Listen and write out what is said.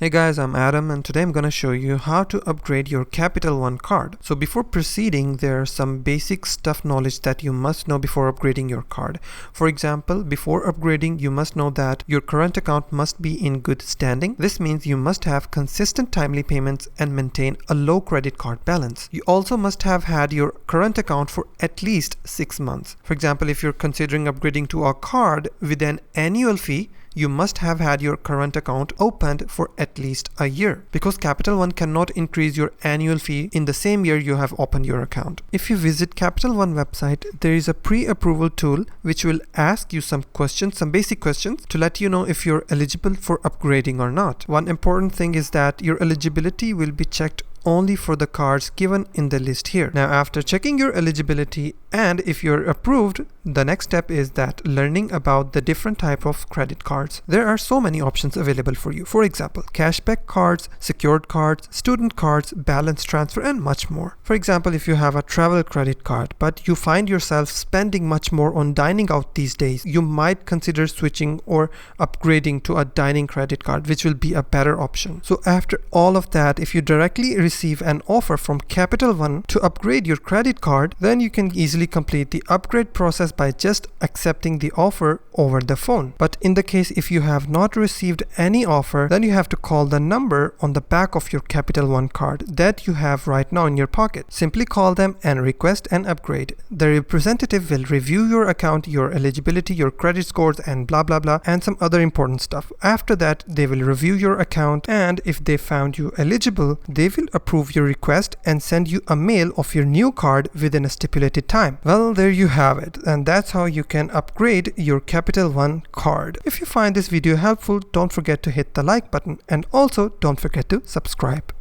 Hey guys, I'm Adam and today I'm going to show you how to upgrade your Capital One card. So before proceeding, there are some basic stuff knowledge that you must know before upgrading your card. For example, before upgrading, you must know that your current account must be in good standing. This means you must have consistent timely payments and maintain a low credit card balance. You also must have had your current account for at least 6 months. For example, if you're considering upgrading to a card with an annual fee, you must have had your current account opened for at least a year, because Capital One cannot increase your annual fee in the same year you have opened your account. If you visit Capital One website, there is a pre-approval tool which will ask you some questions, some basic questions to let you know if you're eligible for upgrading or not. One important thing is that your eligibility will be checked only for the cards given in the list here. Now, after checking your eligibility and if you're approved, the next step is that learning about the different type of credit cards. There are so many options available for you. For example, cashback cards, secured cards, student cards, balance transfer, and much more. For example, if you have a travel credit card, but you find yourself spending much more on dining out these days, you might consider switching or upgrading to a dining credit card, which will be a better option. So after all of that, if you directly receive an offer from Capital One to upgrade your credit card, then you can easily complete the upgrade process by just accepting the offer over the phone. But in the case if you have not received any offer, then you have to call the number on the back of your Capital One card that you have right now in your pocket. Simply call them and request an upgrade. The representative will review your account, your eligibility, your credit scores, and blah blah blah, and some other important stuff. After that, they will review your account, and if they found you eligible, they will approve your request and send you a mail of your new card within a stipulated time. Well, there you have it, and that's how you can upgrade your Capital One card. If you find this video helpful, don't forget to hit the like button and also don't forget to subscribe.